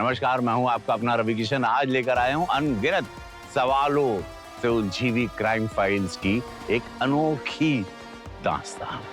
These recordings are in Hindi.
नमस्कार, मैं हूं आपका अपना रवि किशन। आज लेकर आया हूं अनगिनत सवालों से उलझी हुई क्राइम फाइल्स की एक अनोखी दास्तान।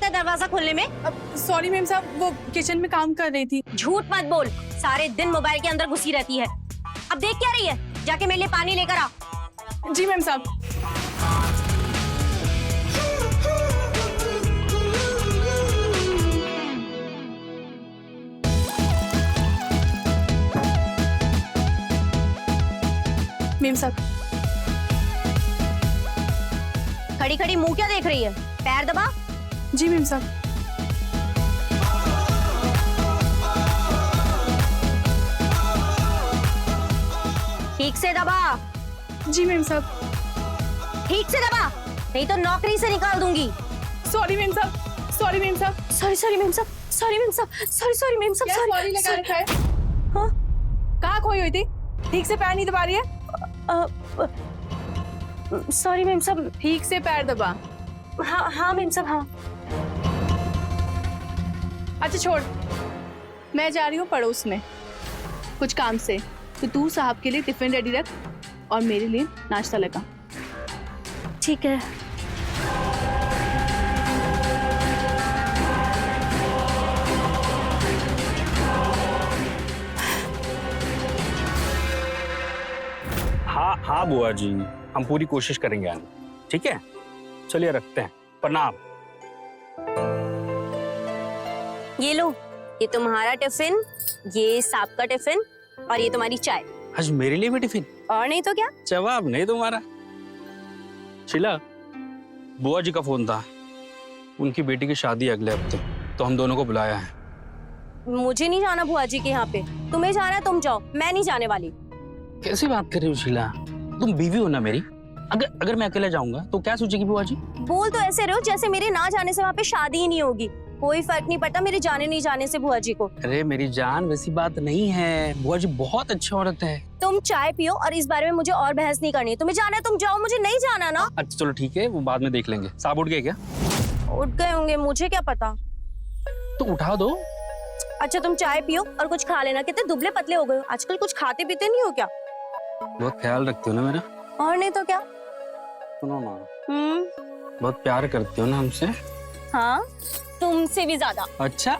दरवाजा खोलने में? सॉरी मैम साहब, वो किचन में काम कर रही थी। झूठ मत बोल, सारे दिन मोबाइल के अंदर घुसी रहती है। अब देख क्या रही है? जाके मेरे लिए पानी लेकर आ। जी मैम साहब। मैम साहब। खड़ी खड़ी मुंह क्या देख रही है? पैर दबा। जी मैम साहब। ठीक से दबा। जी मैम साहब। ठीक से दबा, नहीं तो नौकरी से निकाल दूंगी। सॉरी मैम साहब, सॉरी मैम साहब, सॉरी मैम साहब, सॉरी मैम साहब, सॉरी मैम साहब, सॉरी लगा रखा है। हाँ? कहाँ खोई हुई थी? ठीक से पैर नहीं दबा रही है? सॉरी मैम साहब। ठीक से पैर दबा। हाँ मैम साहब, हाँ। अच्छा छोड़, मैं जा रही हूँ पड़ोस में कुछ काम से, तो तू साहब के लिए टिफिन रेडी रख और मेरे लिए नाश्ता लगा। ठीक है। हाँ बुआ जी, हम पूरी कोशिश करेंगे आने। ठीक है, चलिए रखते हैं। प्रणाम। ये लो, ये तुम्हारा टिफिन, ये सांप का टिफिन और ये तुम्हारी चाय। आज मेरे लिए भी टिफिन? और नहीं तो क्या। जवाब नहीं तुम्हारा। शीला, बुआ जी का फोन था, उनकी बेटी की शादी अगले हफ्ते, तो हम दोनों को बुलाया है। मुझे नहीं जाना बुआ जी के यहाँ पे। तुम्हें जाना है तुम जाओ, मैं नहीं जाने वाली। कैसी बात कर रही हो शीला? तुम बीवी हो ना मेरी। अगर मैं अकेले जाऊंगा तो क्या सोचेगी बुआ जी? बोल तो ऐसे रहे हो जैसे मेरे ना जाने से वहाँ पे शादी ही नहीं होगी। कोई फर्क नहीं पड़ता मेरे जाने नहीं जाने से बुआ जी को। अरे मेरी जान, वैसी बात नहीं है। बुआ जी बहुत अच्छी औरत है। तुम चाय पियो और इस बारे में मुझे और बहस नहीं करनी है। तुम्हें जाना है तुम जाओ, मुझे नहीं जाना ना। अच्छा चलो ठीक है, वो बाद में देख लेंगे। साहब उठ गए क्या? उठ गए होंगे, मुझे क्या पता। तो उठा दो। अच्छा तुम चाय पियो और कुछ खा लेना। कितने दुबले पतले हो गए हो आजकल, कुछ खाते पीते नहीं हो क्या? बहुत ख्याल रखते हो ना मेरा। और नहीं तो क्या। सुनो ना, बहुत प्यार करते हो ना हमसे। हाँ, तुमसे भी ज्यादा। अच्छा।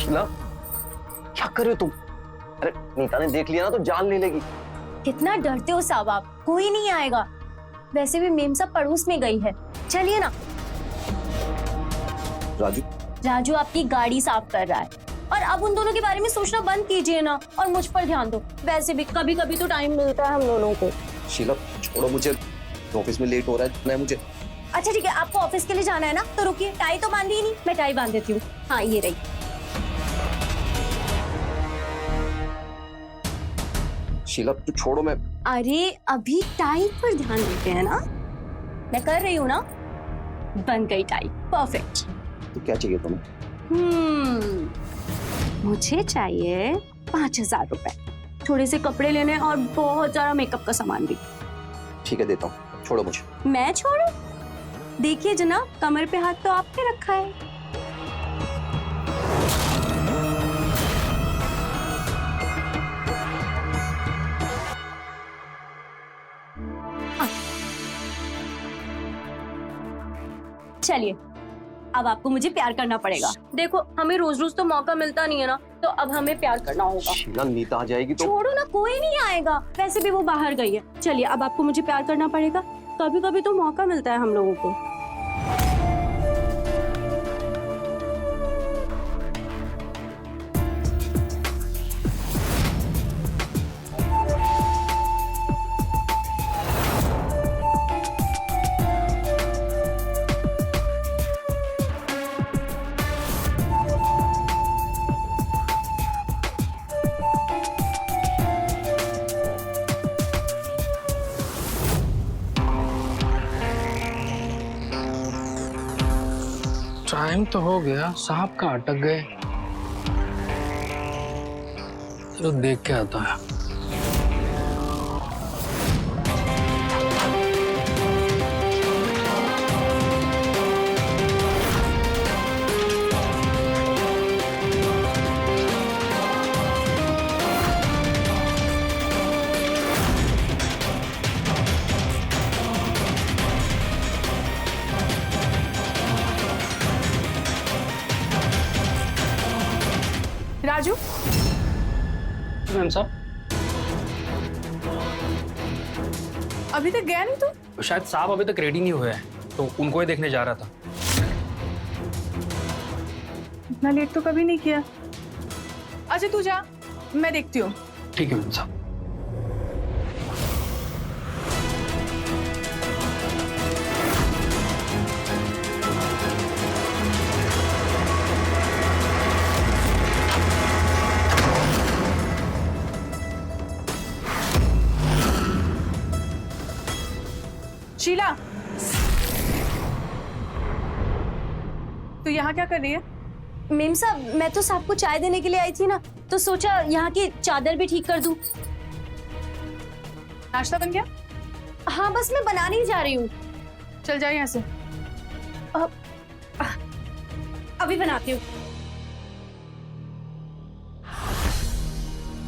शीला, क्या कर रहे हो तुम? अरे नीता ने देख लिया ना तो जान ले लेगी। कितना डरते हो साहब आप, कोई नहीं आएगा। वैसे भी मेम साहब पड़ोस में गई है, चलिए ना। राजू आपकी गाड़ी साफ कर रहा है और अब उन दोनों के बारे में सोचना बंद कीजिए ना और मुझ पर ध्यान दो। वैसे भी कभी कभी तो टाइम मिलता है हम दोनों को। शीला छोड़ो मुझे, ऑफिस में लेट हो रहा है मुझे। अच्छा ठीक है, आपको ऑफिस के लिए जाना है ना, तो रुकिए। टाई तो बांधी ही नहीं, मैं टाई बांध देती हूँ। हाँ ये रही। शीला तू छोड़ो, मैं। अरे अभी टाई पर ध्यान देते हैं ना, मैं कर रही हूँ ना। बन गई टाई, परफेक्ट। तो क्या चाहिए तुम्हें? मुझे चाहिए 5,000 रुपए, थोड़े से कपड़े लेने और बहुत सारा मेकअप का सामान भी। ठीक है देता हूँ, छोड़ो मुझे। मैं छोड़ू? देखिए जनाब, कमर पे हाथ तो आपने रखा है। चलिए, अब आपको मुझे प्यार करना पड़ेगा। देखो, हमें रोज रोज तो मौका मिलता नहीं है ना, तो अब हमें प्यार करना होगा। शीला, नीता आ जाएगी तो। छोड़ो ना, कोई नहीं आएगा, वैसे भी वो बाहर गई है। चलिए, अब आपको मुझे प्यार करना पड़ेगा। कभी कभी तो मौका मिलता है हम लोगों को। टाइम तो हो गया, साहब कहाँ अटक गए? चलो देख के आता है। राजू, मैम साहब, अभी तक गया नहीं तू? शायद साहब अभी तक रेडी नहीं हुए हैं, तो उनको ही देखने जा रहा था। इतना लेट तो कभी नहीं किया। अच्छा तू जा, मैं देखती हूँ। ठीक है मैम साहब। शीला, तू यहाँ क्या कर रही है? मेम साहब, मैं तो साहब को चाय देने के लिए आई थी ना, तो सोचा यहाँ की चादर भी ठीक कर दूं। नाश्ता बन गया? हाँ, बस मैं बनाने ही जा रही हूँ। चल जा यहाँ से। अभी बनाती हूँ।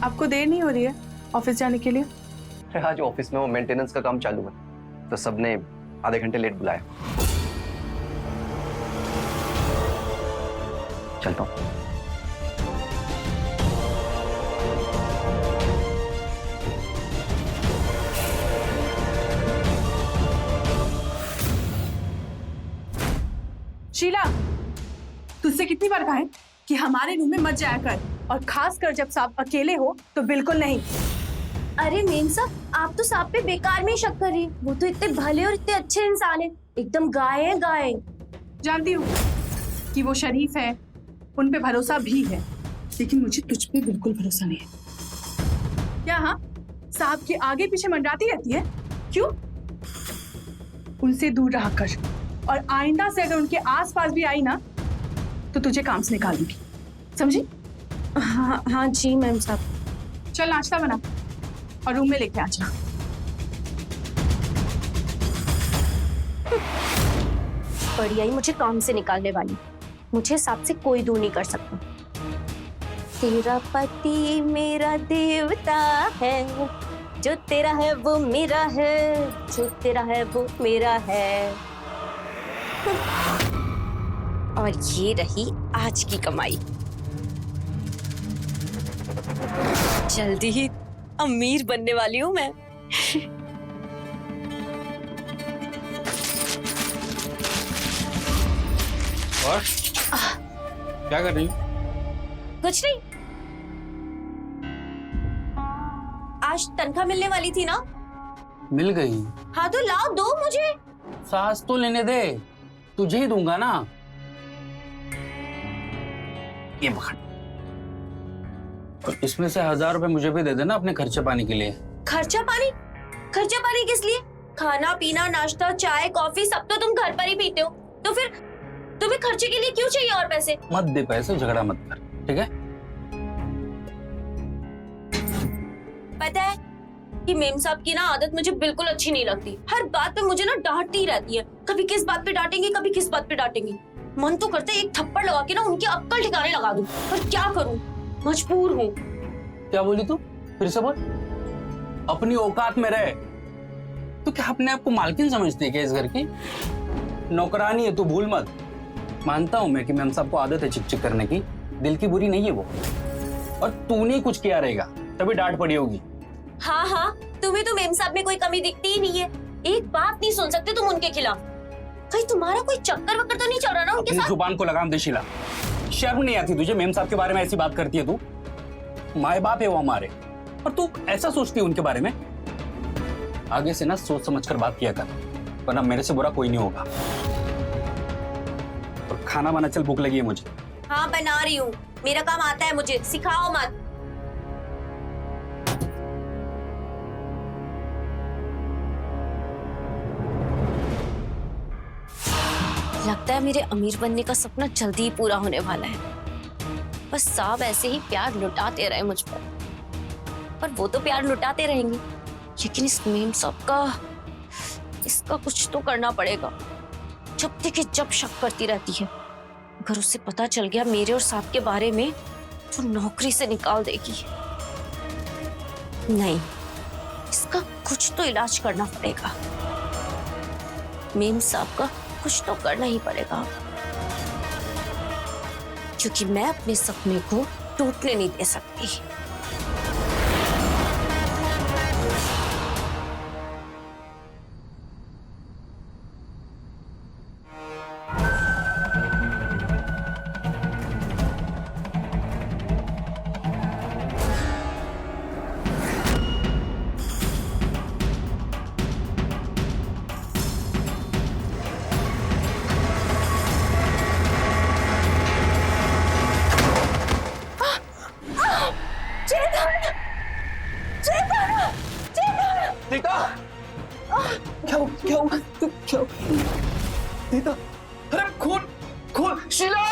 आपको देर नहीं हो रही है ऑफिस जाने के लिए? अरे आज ऑफिस में वो मेंटेनेंस का काम चालू है, तो सबने आधे घंटे लेट बुलाया। चलता हूँ। शीला, तुझसे कितनी बार कहा है कि हमारे रूम में मत जाया कर, और खास कर जब साहब अकेले हो तो बिल्कुल नहीं। अरे मेम साहब, आप तो साहब पे बेकार में ही शक कर रही हैं। वो तो इतने भले और इतने अच्छे इंसान हैं, एकदम गाय है गाय। जानती हूँ कि वो शरीफ है, उन पे भरोसा भी है, लेकिन मुझे तुझ पे बिल्कुल भरोसा नहीं है। क्या हाँ, साहब के आगे पीछे मंडराती रहती है? क्यों? उनसे दूर रहा कर, और आइंदा से अगर उनके आसपास भी आई ना तो तुझे काम से निकाल दूंगी, समझी? हाँ हाँ जी मैम साहब। चल नाश्ता बना और रूम में लेके आ जा। बढ़िया ही मुझे काम से निकालने वाली। मुझे साहब से कोई दूर नहीं कर सकता। तेरा पति मेरा देवता है, जो तेरा है वो मेरा है, जो तेरा है वो मेरा है। और ये रही आज की कमाई। जल्दी ही अमीर बनने वाली हूँ मैं। और क्या कर रही हो? कुछ नहीं। आज तनख्वाह मिलने वाली थी ना? मिल गई? हाँ तो लाओ, दो मुझे। सांस तो लेने दे, तुझे ही दूंगा ना। ये पकड़, और इसमें से 1000 रुपए मुझे भी दे देना अपने खर्चे पानी के लिए। खर्चा पानी? खर्चा पानी किस लिए? खाना पीना नाश्ता चाय कॉफी सब तो तुम घर पर ही पीते हो, तो फिर तुम्हें खर्चे के लिए क्यों चाहिए और पैसे? मत दे पैसे, झगड़ा मत कर, ठीक है? पता है, कि मेम साहब की ना आदत मुझे बिल्कुल अच्छी नहीं लगती। हर बात पे मुझे ना डांटती रहती है। कभी किस बात पे डांटेंगी, कभी किस बात पे डांटेंगी। मन तो करता है एक थप्पड़ लगा के ना उनकी अक्ल ठिकाने लगा दूं, पर क्या करूं, मजबूर हूँ। क्या बोली तू? फिर से बोल। अपनी औकात में रहे। तो क्या अपने आप को मालकिन समझती है क्या इस घर की? नौकरानी है तू, भूल मत। मानता हूं मैं कि मैम साहब को आदत है चिक-चिक करने की, दिल की बुरी नहीं है वो। और तूने कुछ किया रहेगा तभी डांट पड़ी होगी। हाँ हाँ, तुम्हें तो मेम साहब में कोई कमी दिखती ही नहीं है। एक बात नहीं सुन सकते तुम उनके खिलाफ। कहीं तुम्हारा कोई चक्कर वक्कर तो नहीं चल रहा ना उनके अपनी साथ? जुबान को लगाम दे शीला। शर्म नहीं आती तुझे? मेम साहब के बारे में ऐसी बात करती है तू? माए बाप है वो हमारे, और तू ऐसा सोचती है उनके बारे में? आगे से ना सोच समझ कर बात किया कर, वरना मेरे से बुरा कोई नहीं होगा। और खाना बना, चल भूख लगी है मुझे। हाँ बना रही हूँ, मेरा काम आता है मुझे, सिखाओ मत। लगता है मेरे अमीर बनने का सपना जल्दी ही पूरा होने वाला है। बस साहब ऐसे ही प्यार लुटाते रहे मुझ पर वो तो प्यार लुटाते रहेंगे, लेकिन इस मेम साहब का, इसका कुछ तो करना पड़ेगा। जब देखे जब शक करती रहती है। अगर उसे पता चल गया मेरे और साहब के बारे में तो नौकरी से निकाल देगी। नहीं, इसका कुछ तो इलाज करना पड़ेगा। मेम साहब का कुछ तो करना ही पड़ेगा, क्योंकि मैं अपने सपने को टूटने नहीं दे सकती। नीता, क्या हुआ? नीता, अरे खून, शीला,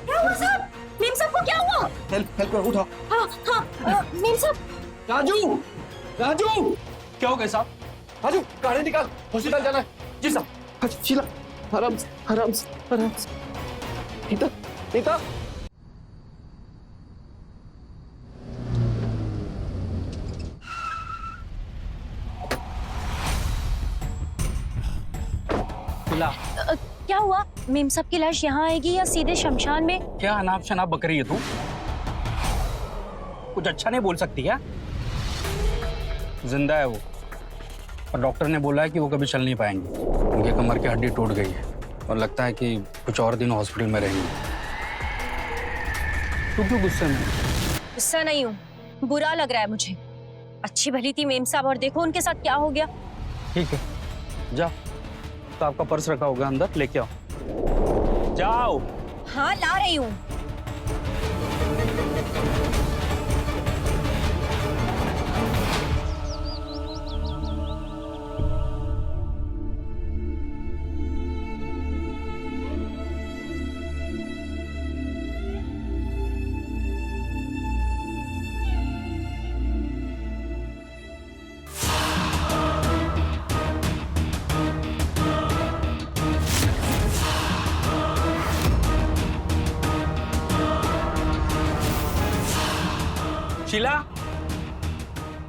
क्या हुआ साहब? मेम साहब को क्या हुआ? हेल्प करो, उठाओ। हाँ, मेम साहब। राजू, क्या हो गया साहब? राजू, गाड़ी निकाल, हॉस्पिटल जाना है। जी साहब। शीला, आराम से। नीता, क्या हुआ? मेम साहब की लाश यहाँ आएगी या सीधे शमशान में? क्या अनाप शनाप बक रही है तू? कुछ अच्छा नहीं बोल सकती क्या? जिंदा है वो, और डॉक्टर ने बोला है कि वो कभी चल नहीं पाएंगे। उनके कमर की हड्डी टूट गई है और लगता है कि कुछ और दिन हॉस्पिटल में रहेंगे। तू क्यों गुस्से में? गुस्सा नहीं हूँ, बुरा लग रहा है मुझे। अच्छी भली थी मेम साहब और देखो उनके साथ क्या हो गया। ठीक है, जाओ। तो आपका पर्स रखा होगा अंदर, लेके आओ। जाओ। हाँ ला रही हूँ।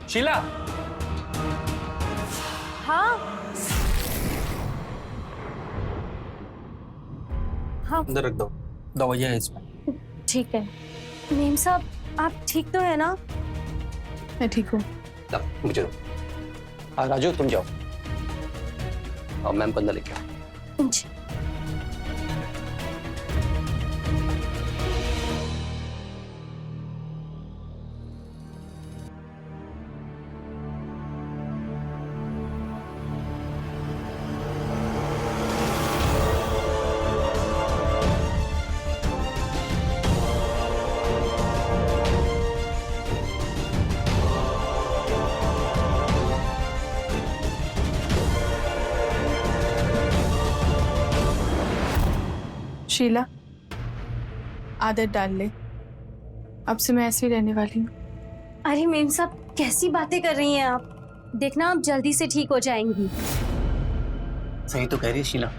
शीला, हाँ हाँ अंदर रख दो, दवाइयाँ है इसमें। ठीक है। मेम साहब आप ठीक तो है ना? मैं ठीक हूँ। मुझे दो। राजू तुम जाओ, और मैम को अंदर लेके आओ। जी। शीला, आदत डाल ले। अब से मैं ऐसे ही रहने वाली हूँ। अरे मेम साहब, कैसी बातें कर रही हैं आप? देखना आप जल्दी से ठीक हो जाएंगी। सही तो कह रही है शीला,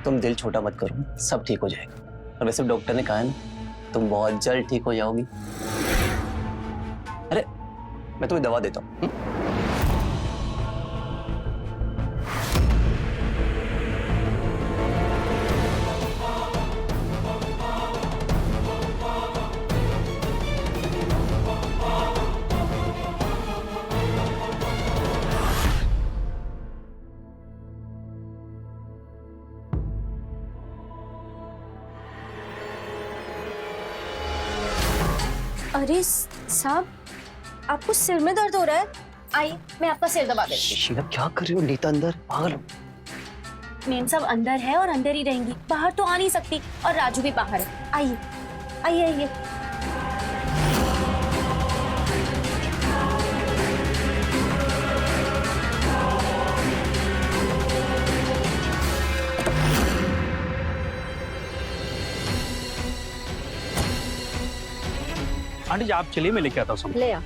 तुम दिल छोटा मत करो, सब ठीक हो जाएगा। और वैसे डॉक्टर ने कहा है ना, तुम बहुत जल्द ठीक हो जाओगी। अरे मैं तुम्हें दवा देता हूँ। अरे साहब, आपको सिर में दर्द हो रहा है? आइए मैं आपका सिर दबा देती शीला क्या कर रही हो? नीता अंदर, पागल हो। हूँ। मेम साहब अंदर है और अंदर ही रहेंगी, बाहर तो आ नहीं सकती। और राजू भी बाहर है। आइए आइए आइए। आंटी जी आप चलिए, मैं लेके आता हूँ सामान। ले आ।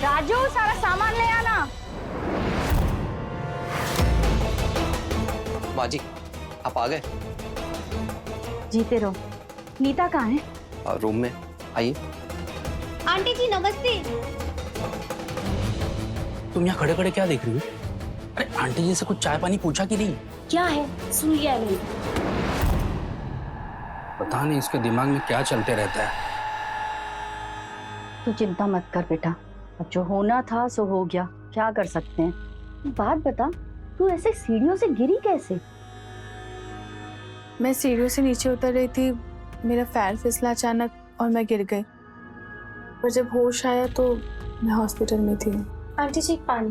राजू सारा सामान ले आना। माँ जी आप आ गए? जीते रहो। नीता कहाँ है? रूम में, आइए। आंटी जी नमस्ते। तुम यहाँ खड़े खड़े क्या देख रही हो? अरे आंटी जी से कुछ चाय पानी पूछा कि नहीं? क्या है? सुन लिया है मैंने। पता नहीं इसके दिमाग में क्या चलते रहता है। तू चिंता मत कर बेटा, अब जो होना था सो हो गया, क्या कर सकते हैं। बात बता, तू ऐसे सीढ़ियों से गिरी कैसे? मैं सीढ़ियों से नीचे उतर रही थी, मेरा पैर फिसला अचानक और मैं गिर गई। पर जब होश आया तो मैं हॉस्पिटल में थी। आंटी जी पानी।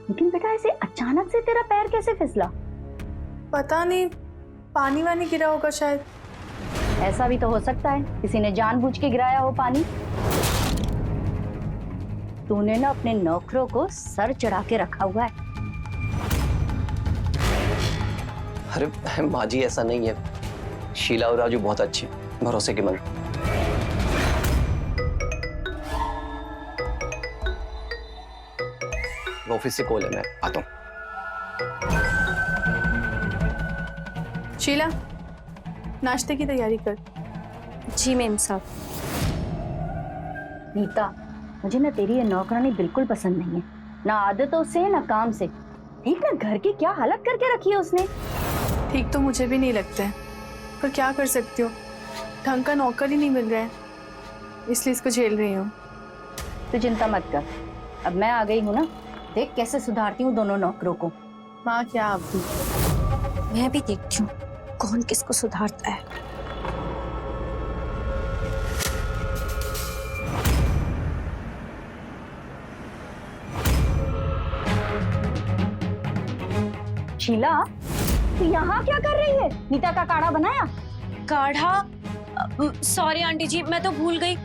लेकिन बेटा ऐसे अचानक से तेरा पैर कैसे फिसला? पता नहीं, पानी वानी गिरा होगा शायद। ऐसा भी तो हो सकता है किसी ने जानबूझ के गिराया हो पानी। तूने ना अपने नौकरों को सर चढ़ा के रखा हुआ है। अरे माँ जी ऐसा नहीं है, शीला और राजू बहुत अच्छे, भरोसे के मन। ऑफिस से कॉल है, मैं आता हूँ। शीला नाश्ते की तैयारी कर। जी मेम साहब। नीता, मुझे ना तेरी ये नौकरानी बिल्कुल पसंद नहीं है, ना आदतों से ना काम से। देख ना घर की क्या हालत करके रखी है उसने। ठीक तो मुझे भी नहीं लगता है, पर क्या कर सकती हूँ, ढंग का नौकर ही नहीं मिल रहा है, इसलिए इसको झेल रही हूँ। तू चिंता मत कर, अब मैं आ गई हूँ ना, देख कैसे सुधारती हूँ दोनों नौकरों को। माँ क्या आप भी? मैं भी देखती हूँ कौन किसको सुधारता है। शीला, तू यहाँ क्या कर रही है? नीता का काढ़ा बनाया? काढ़ा? सॉरी आंटी जी, मैं तो भूल गई।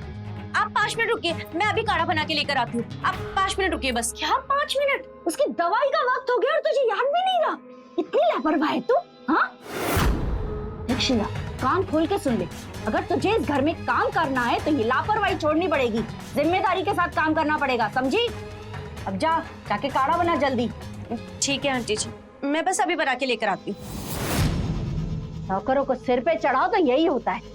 आप 5 मिनट रुकिए, मैं अभी काढ़ा बना के लेकर आती हूँ। आप 5 मिनट रुकिए बस। क्या 5 मिनट? उसकी दवाई का वक्त हो गया और तुझे याद भी नहीं रहा? इतनी लापरवाह है तू, हाँ? देख शीला, कान खोल के सुन ले, अगर तुझे इस घर में काम करना है तो ये लापरवाही छोड़नी पड़ेगी, जिम्मेदारी के साथ काम करना पड़ेगा, समझी? अब जा, जाके काढ़ा बना जल्दी। ठीक है आंटी जी, मैं बस अभी बना के लेकर आती हूँ। नौकरों को सिर पे चढ़ाओ तो यही होता है।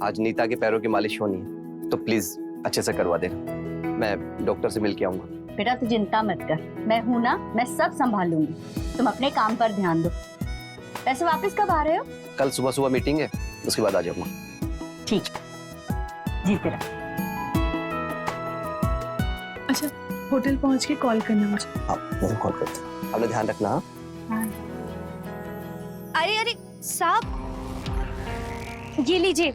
आज नीता के पैरों की मालिश होनी है, तो प्लीज अच्छे से करवा देना। मैं डॉक्टर से मिल के आऊंगा। बेटा तू चिंता मत कर, मैं हूं ना, मैं सब संभाल लूंगी। तुम अपने काम पर ध्यान दो। वैसे वापस कब आ रहे हो? कल सुबह सुबह मीटिंग है, उसके बाद आ जाऊंगा। ठीक जीते रहो। अच्छा, होटल पहुंच के कॉल करना मुझे। हाँ मैं कॉल करता हूँ, अपना ध्यान रखना। हाँ अरे अरे साहब, ये लीजिए,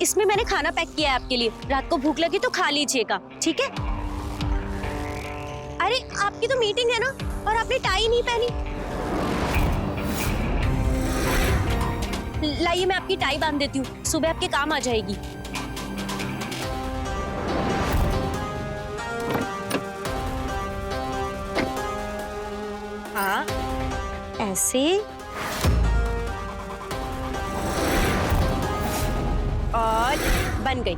इसमें मैंने खाना पैक किया है आपके लिए। रात को भूख लगी तो खा लीजिएगा, ठीक है? अरे आपकी तो मीटिंग है ना, और आपने टाई नहीं पहनी। लाइए मैं आपकी टाई बांध देती हूँ, सुबह आपके काम आ जाएगी। हाँ ऐसे, और बन गई।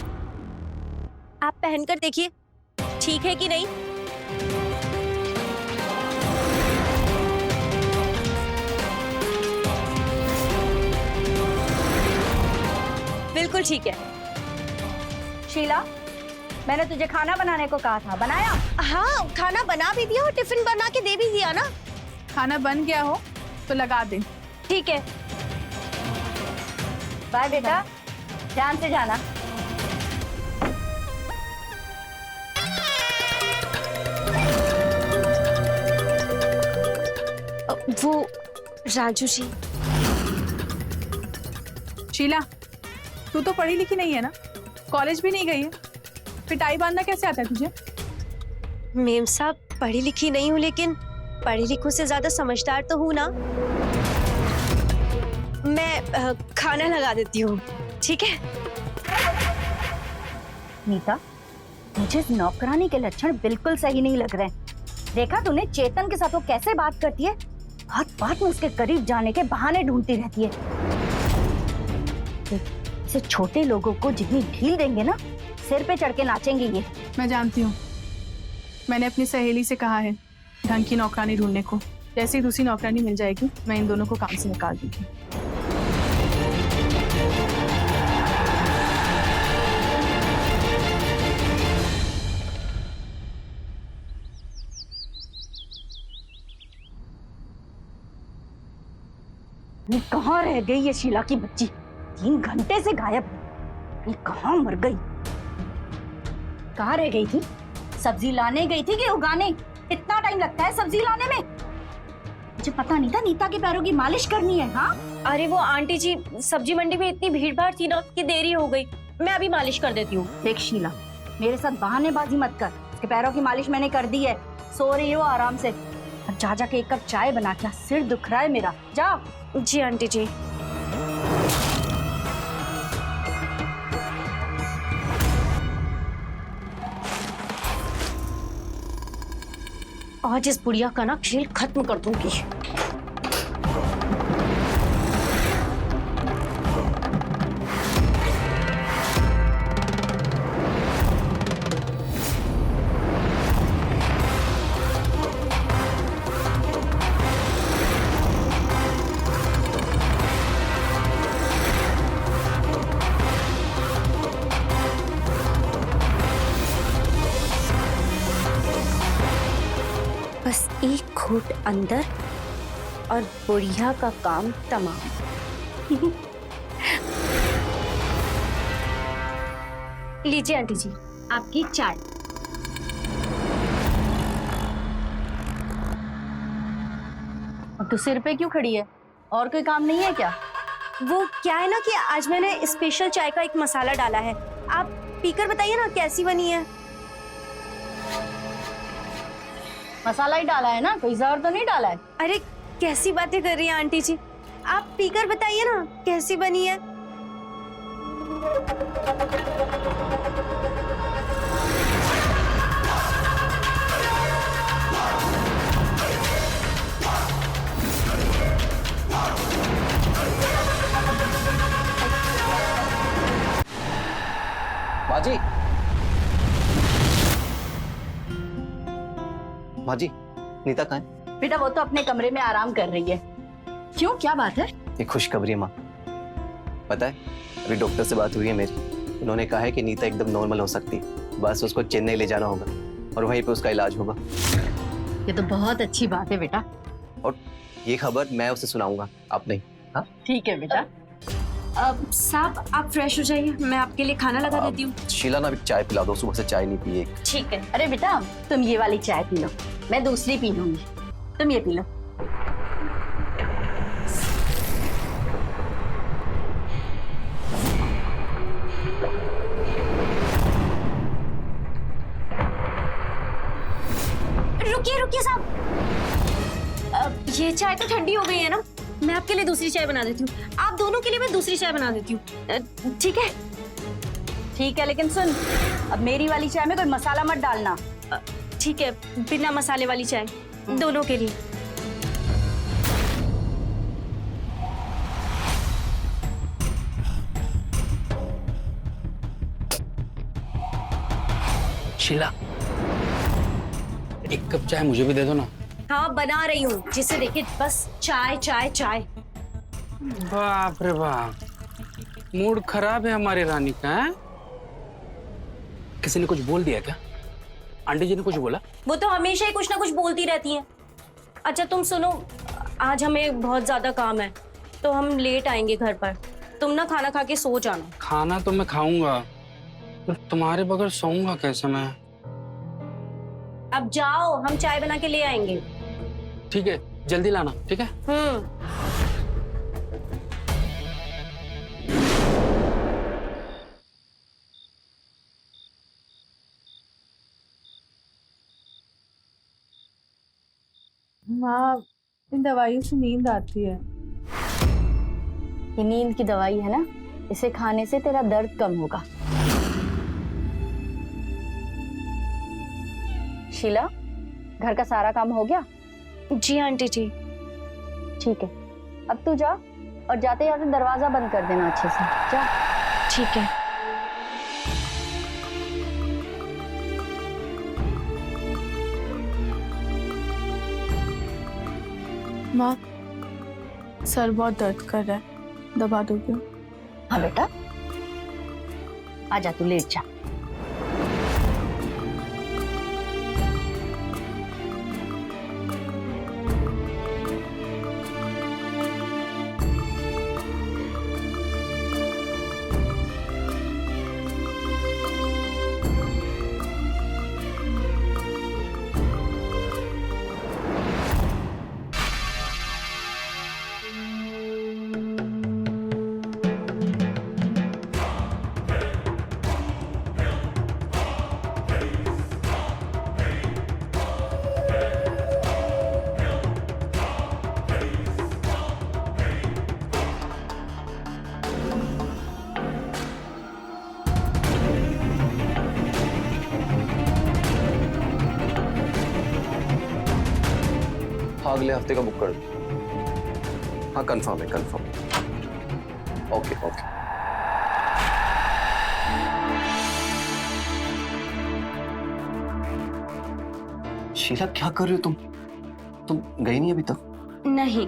आप पहनकर देखिए, ठीक है कि नहीं? बिल्कुल ठीक है। शीला, मैंने तुझे खाना बनाने को कहा था, बनाया? हाँ खाना बना भी दिया और टिफिन बना के दे भी दिया ना। खाना बन गया हो तो लगा दे। ठीक है। बाय बेटा, ध्यान से जाना। वो राजू जी। शीला, तू तो पढ़ी लिखी नहीं है ना, कॉलेज भी नहीं गई है, फिर टाई बांधना कैसे आता है तुझे? मेम साहब, पढ़ी लिखी नहीं हूँ, लेकिन पढ़ी लिखों से ज्यादा समझदार तो हूँ ना। मैं खाना लगा देती हूँ, ठीक है? नीता, मुझे इस नौकरानी के लक्षण बिल्कुल सही नहीं लग रहे हैं। देखा तूने चेतन के साथ वो कैसे बात करती है? हर बात में उसके करीब जाने के बहाने ढूंढती रहती है। इसे छोटे लोगों को जितनी ढील देंगे ना, सिर पे चढ़ के नाचेंगे ये। मैं जानती हूँ, मैंने अपनी सहेली से कहा है ढंग की नौकरानी ढूंढने को। जैसे ही दूसरी नौकरानी मिल जाएगी, मैं इन दोनों को काम से निकाल दूंगी। कहाँ रह गई ये शीला की बच्ची? 3 घंटे से गायब है। ये कहाँ मर गई? कहाँ रह गई थी? सब्जी लाने गई थी कि उगाने? इतना टाइम लगता है सब्जी लाने में? मुझे पता नहीं था नीता के पैरों की मालिश करनी है। हाँ अरे वो आंटी जी, सब्जी मंडी में इतनी भीड़ भाड़ थी ना कि देरी हो गई। मैं अभी मालिश कर देती हूँ। देख शीला, मेरे साथ बहानेबाजी मत कर। उसके पैरों की मालिश मैंने कर दी है, सो रही हो आराम से। अब जा जाके 1 कप चाय बना के, सिर दुख रहा है मेरा। जा। जी आंटी जी। आज इस बुढ़िया का ना खेल खत्म कर दूंगी। बस 1 घूंट अंदर और बुढ़िया का काम तमाम। लीजिए आंटी जी, आपकी चाय। तू सिर पे क्यों खड़ी है? और कोई काम नहीं है क्या? वो क्या है ना कि आज मैंने स्पेशल चाय का एक मसाला डाला है। आप पीकर बताइए ना कैसी बनी है। मसाला ही डाला है ना, कोई जहर तो नहीं डाला है? अरे कैसी बातें कर रही हैं आंटी जी, आप पीकर बताइए ना कैसी बनी है। माजी, माजी, नीता कहाँ है? बेटा वो तो अपने कमरे में आराम कर रही है। क्यों, क्या बात है? ये खुशखबरी है माँ। पता है, अभी डॉक्टर से बात हुई है मेरी, उन्होंने कहा है कि नीता एकदम नॉर्मल हो सकती है, बस उसको चेन्नई ले जाना होगा और वहीं पे उसका इलाज होगा। ये तो बहुत अच्छी बात है बेटा। और ये खबर मैं उसे सुनाऊंगा, आप नहीं। हाँ ठीक है बेटा। साहब आप फ्रेश हो जाइए, मैं आपके लिए खाना लगा देती हूँ। शीला ना, अभी चाय पिला दो, सुबह से चाय नहीं पी एक। ठीक है। अरे बेटा तुम ये वाली चाय पी लो, मैं दूसरी पी लूंगी, तुम ये पी लो। रुकिए साहब, ये चाय तो ठंडी हो गई है ना, मैं आपके लिए दूसरी चाय बना देती हूँ। आप दोनों के लिए मैं दूसरी चाय बना देती हूँ, ठीक है? ठीक है, लेकिन सुन, अब मेरी वाली चाय में कोई मसाला मत डालना। ठीक है, बिना मसाले वाली चाय दोनों के लिए। शीला, एक कप चाय मुझे भी दे दो ना। हाँ बना रही हूँ, जिसे देखिए बस चाय चाय चाय। बाप रे बाप, मूड खराब है हमारी रानी का। है? किसी ने कुछ बोल दिया क्या? आंटी जी ने कुछ बोला? वो तो हमेशा ही कुछ ना कुछ बोलती रहती हैं। अच्छा तुम सुनो, आज हमें बहुत ज्यादा काम है तो हम लेट आएंगे घर पर। तुम ना खाना खा के सो जाना। खाना तो मैं खाऊंगा, तो तुम्हारे बगैर सोऊंगा कैसे मैं? अब जाओ, हम चाय बना के ले आएंगे। ठीक है, जल्दी लाना, ठीक है? माँ, इन दवाइयों से नींद आती है। ये नींद की दवाई है ना, इसे खाने से तेरा दर्द कम होगा। शीला, घर का सारा काम हो गया? जी आंटी जी। ठीक है, अब तू जा और जाते जाते दरवाजा बंद कर देना अच्छे से। जा। ठीक है। माँ, सर बहुत दर्द कर रहा है, दबा दोगे? हाँ बेटा, आजा, तू लेट जा। हाँ, अगले हफ्ते का बुक कर दो। हाँ कंफर्म है, कंफर्म। Okay okay. शीला क्या कर रही हो तुम गई नहीं अभी तक? नहीं,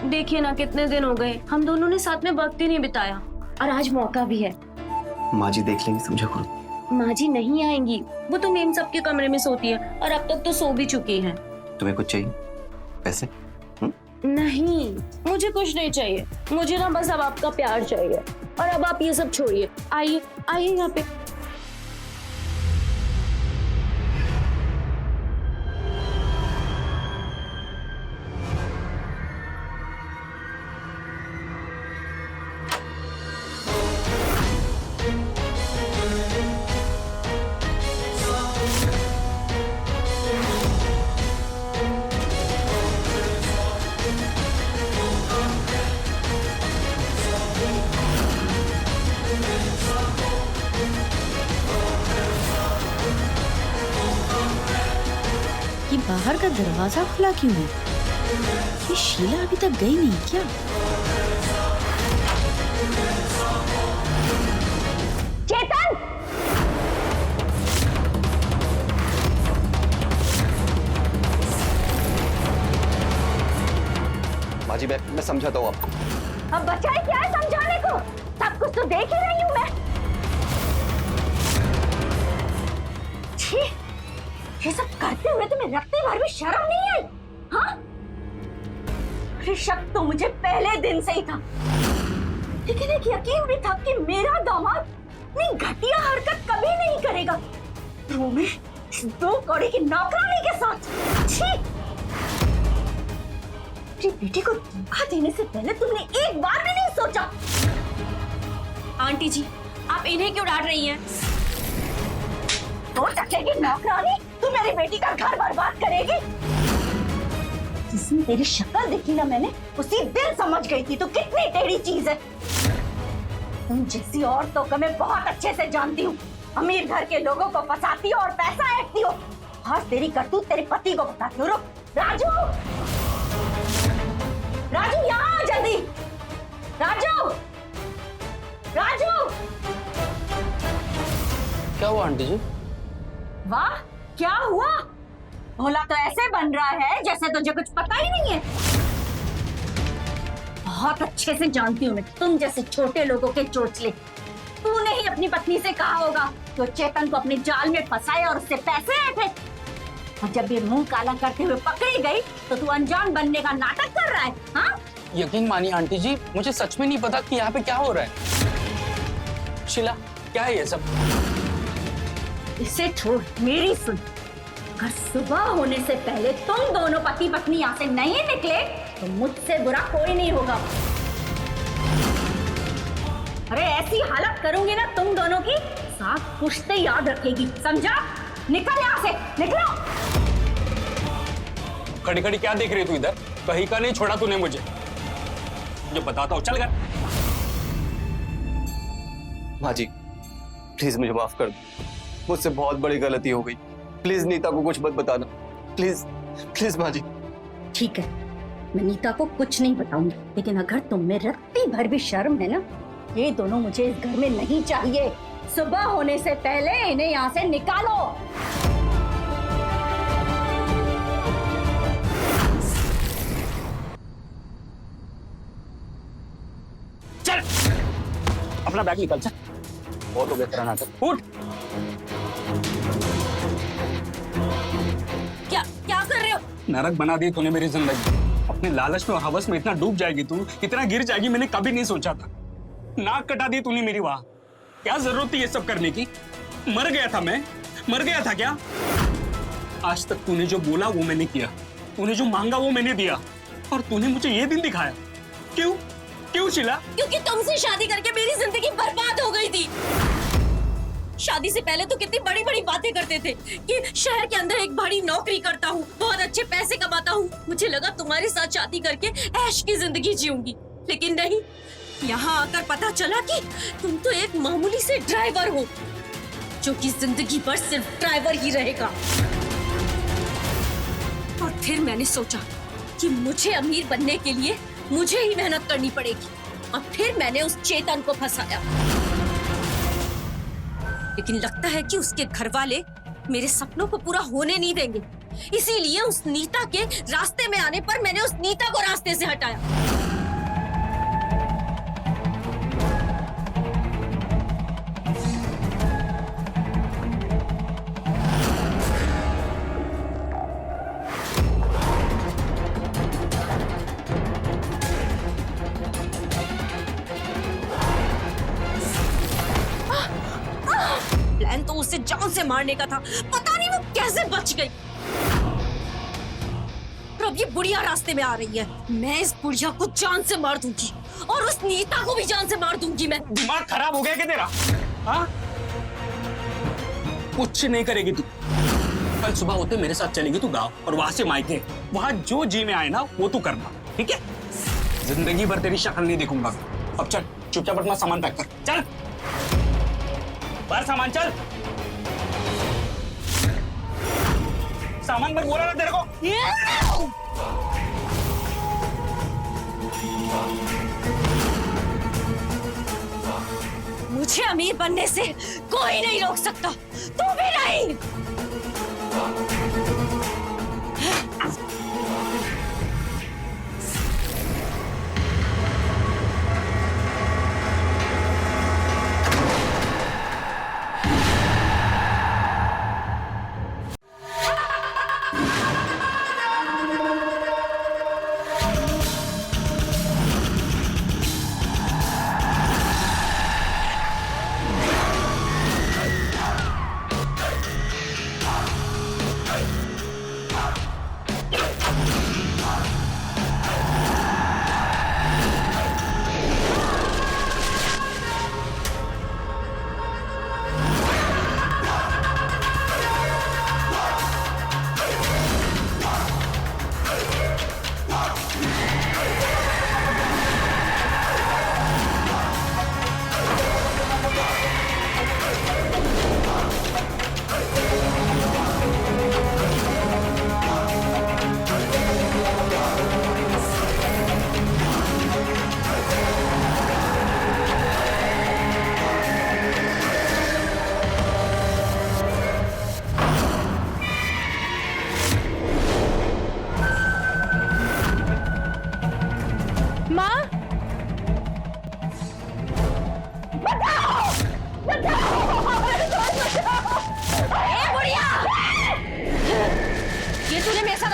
देखिए ना कितने दिन हो गए, हम दोनों ने साथ में वक्त ही नहीं बिताया, और आज मौका भी है। माँ जी देख लेंगी, समझा करो। माँ जी नहीं आएंगी, वो तो मेम सबके कमरे में सोती है और अब तक तो सो भी चुकी हैं। तुम्हें कुछ चाहिए? पैसे? नहीं, मुझे कुछ नहीं चाहिए, मुझे ना बस अब आपका प्यार चाहिए। और अब आप ये सब छोड़िए, आइए आइए यहाँ पे। ये बाहर का दरवाजा खुला क्यों है? ये शीला अभी तक गई नहीं क्या? चेतन! माँ जी मैं समझाता हूँ आपको। अब बचा ही क्या है समझाने को? सब कुछ तो देख ही रही हूँ मैं। छी, ये सब करते हुए तुम्हें रत्ती भर भी शर्म नहीं आई? हाँ? अरे शक तो मुझे पहले दिन से ही था, लेकिन एक यकीन भी था कि मेरा दामाद इतनी घटिया हरकत कभी नहीं करेगा, वो में इस 2 कौड़ी की नौकरानी के साथ। छी! अपनी बेटी को धोखा देने से पहले तुमने एक बार भी नहीं सोचा। आंटी जी, आप इन्हें क्यों डांट रही हैं? तो टकेगी नौकरानी, तू मेरी बेटी का घर बर्बाद करेगी? जिसमें तेरी शक्ल देखी ना मैंने, उसी दिन समझ गई थी तू कितनी टेढ़ी चीज है। तुम जैसी औरतों को मैं बहुत अच्छे से जानती हूँ। अमीर घर के लोगों को फंसाती हो और पैसा ऐंठती हो। आज तेरी करतूत तेरे पति को बताती हूँ। रुक, राजू, राजू यहाँ आ जल्दी। राजू, राजू। क्या हुआ आंटी जी? वाह, क्या हुआ? भोला तो ऐसे बन रहा है जैसे तुझे कुछ पता ही नहीं है। बहुत अच्छे से जानती हूँ मैं तुम जैसे छोटे लोगों के चोचले। तूने ही अपनी पत्नी से कहा होगा तो चेतन को अपने जाल में फंसाए और उससे पैसे आए थे। और जब ये मुंह काला करते हुए पकड़ी गई तो तू अनजान बनने का नाटक कर रहा है। हाँ? यकीन मानिए आंटी जी, मुझे सच में नहीं पता कि यहाँ पे क्या हो रहा है। शीला, क्या है ये सब? इसे छोड़, मेरी सुन। अगर सुबह होने से पहले तुम दोनों पति पत्नी यहाँ से नहीं निकले तो मुझसे बुरा कोई नहीं होगा। अरे ऐसी हालत करूंगी ना तुम दोनों की, साथ पुश्ते याद रखेगी, समझा? निकल यहाँ से, निकलो। खड़ी खड़ी क्या देख रही तू इधर? कहीं का नहीं छोड़ा तूने मुझे। जो बताता हूँ, चल कर। माँ जी, प्लीज मुझे माफ कर दो, मुझसे बहुत बड़ी गलती हो गई। प्लीज नीता को कुछ मत बताना, प्लीज प्लीज माँ जी। ठीक है, मैं नीता को कुछ नहीं बताऊंगी, लेकिन अगर तुम में रत्ती भर भी शर्म है ना, ये दोनों मुझे इस घर में नहीं चाहिए। सुबह होने से पहले इन्हें यहाँ से निकालो। चल, अपना बैग निकाल। चल, बहुत हो गया तेरा नाटक। उठ। क्या कर रहे हो? नरक बना दी तूने मेरी जिंदगी। अपने लालच में और हवस में इतना डूब जाएगी तू, इतना गिर जाएगी, मैंने कभी नहीं सोचा था। नाक कटा दी तूने मेरी। वहां क्या जरूरत थी ये सब करने की? मर गया था मैं, मर गया था क्या? आज तक तूने जो बोला वो मैंने किया, तूने जो मांगा वो मैंने दिया, और तूने मुझे ये दिन दिखाया। क्यों क्यों शीला? क्योंकि तुमसे शादी करके मेरी जिंदगी बर्बाद हो गई थी। शादी से पहले तो कितनी बड़ी बड़ी बातें करते थे कि शहर के अंदर एक बड़ी नौकरी करता हूँ, बहुत अच्छे पैसे कमाता हूँ। मुझे लगा तुम्हारे साथ शादी करके ऐश की जिंदगी जीऊंगी, लेकिन नहीं। यहाँ आकर पता चला कि तुम तो एक मामूली से ड्राइवर हो, जो कि जिंदगी भर सिर्फ ड्राइवर ही रहेगा। और फिर मैंने सोचा कि मुझे अमीर बनने के लिए मुझे ही मेहनत करनी पड़ेगी, और फिर मैंने उस चेतन को फंसाया। लेकिन लगता है कि उसके घर वाले मेरे सपनों को पूरा होने नहीं देंगे, इसीलिए उस नीता के रास्ते में आने पर मैंने उस नीता को रास्ते से हटाया। प्लान तो उसे जान से मारने का था, पता नहीं वो कैसे बच गई। और अब ये बुढ़िया रास्ते में आ रही है। मैं इस बुढ़िया को जान से मार दूंगी, और उस नीता को भी जान से मार दूंगी मैं। दिमाग खराब हो गया क्या तेरा? हाँ? कुछ नहीं करेगी तू। कल सुबह होते मेरे साथ चलेगी तू गाँव, और वहां से मायके। वहां जो जी में आए ना वो तू करना, ठीक है? जिंदगी भर तेरी शक्ल नहीं देखूंगा। अब चल, चुपचाप अपना सामान पैक कर। चल बाहर, सामान चल। सामान पर बोला ना तेरे को। मुझे अमीर बनने से कोई नहीं रोक सकता, तू भी नहीं।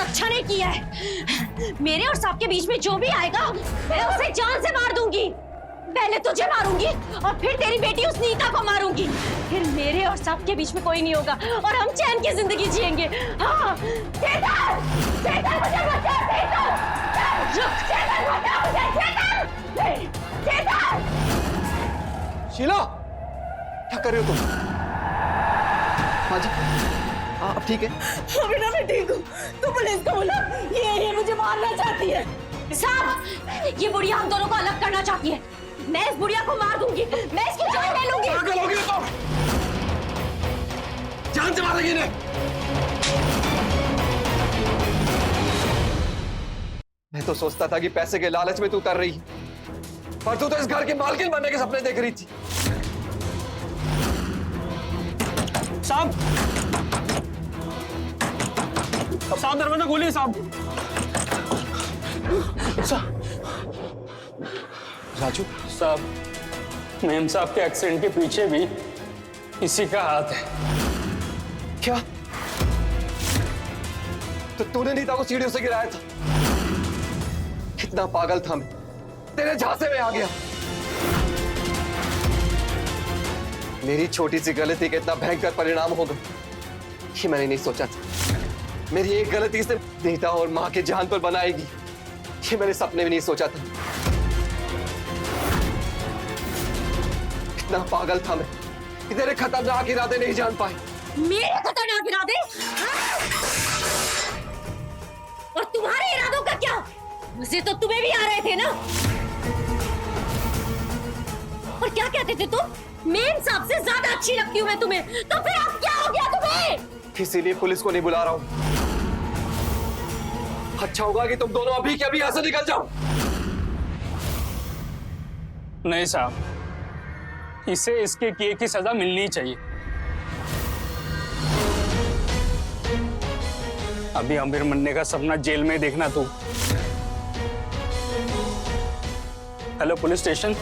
अच्छा नहीं किया है। मेरे और सांप के बीच में जो भी आएगा मैं उसे जान से मार दूंगी। पहले तुझे मारूंगी और फिर तेरी बेटी उस नीता को मारूंगी। फिर मेरे और सांप के बीच में कोई नहीं होगा और हम चैन की जिंदगी जिएंगे। हाँ, चेतन! चेतन मुझे बचा! चेतन! रुक! चेतन बचा मुझे! चेतन! चेतन! शीला, क्या कर रहे हो तुम? हाँ जी, हाँ अब ठीक है। अभी मैं ठीक हूँ। तू पुलिस को बुला, ये मुझे मारना चाहती है। साहब, ये बुढ़िया हम दोनों को अलग करना चाहती है। मैं इस बुढ़िया को मार दूंगी, मैं इसकी जान ले लूंगी। पागल हो गई तुम? जान से मारेगी इन्हें। मैं तो सोचता था कि पैसे के लालच में तू कर रही है, पर तू तो इस घर की मालकिन बनने के सपने देख रही थी। साहब, साहब दरवाजा खोलिए साहब। राजू, साहब, मेम साहब के एक्सीडेंट के पीछे भी इसी का हाथ है। क्या? तो तूने नीता को सीढ़ियों से गिराया था? कितना पागल था मैं, तेरे झांसे में आ गया। मेरी छोटी सी गलती का इतना भयंकर परिणाम होगा ये मैंने नहीं सोचा था। मेरी एक गलती से नीता और मां के जान पर बनाएगी ये मैंने सपने में नहीं सोचा था। इतना पागल था मैं कि तेरे खतरनाक इरादे नहीं जान पाए। मेरे खतरनाक इरादे? और तुम्हारे इरादों का क्या? मुझे तो तुम्हें भी आ रहे थे ना। और क्या कहते थे तुम? मेम साहब से ज्यादा अच्छी लगती हूँ मैं तुम्हें। तो फिर अब क्या हो गया तुम्हें? इसीलिए पुलिस को नहीं बुला रहा हूं। अच्छा होगा कि तुम दोनों अभी के अभी यहां से निकल जाओ। नहीं साहब, इसे इसके किए की सजा मिलनी चाहिए। अभी अमीर बनने का सपना जेल में देखना तू। Hello police station.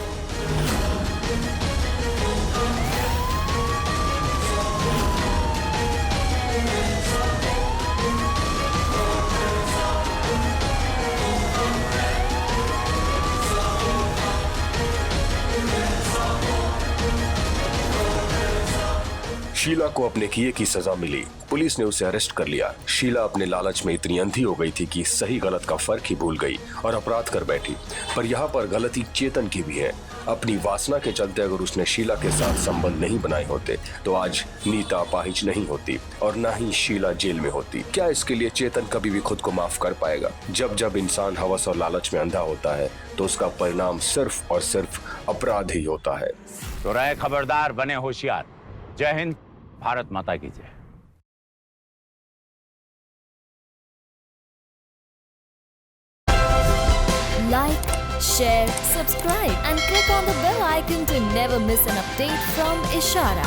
शीला को अपने किए की सजा मिली। पुलिस ने उसे अरेस्ट कर लिया। शीला अपने लालच में इतनी अंधी हो गई थी कि सही गलत का फर्क ही भूल गई और अपराध कर बैठी। पर यहाँ पर गलती चेतन की भी है। अपनी वासना के चलते अगर उसने शीला के साथ संबंध नहीं बनाए होते तो आज नीता अपाहिज नहीं होती और न ही शीला जेल में होती। क्या इसके लिए चेतन कभी भी खुद को माफ कर पाएगा? जब जब इंसान हवस और लालच में अंधा होता है तो उसका परिणाम सिर्फ और सिर्फ अपराध ही होता है। तो रहे खबरदार, बने होशियार। जय हिंद, भारत माता की जय। Like, share, subscribe and click on the bell icon to never miss an update from Ishara.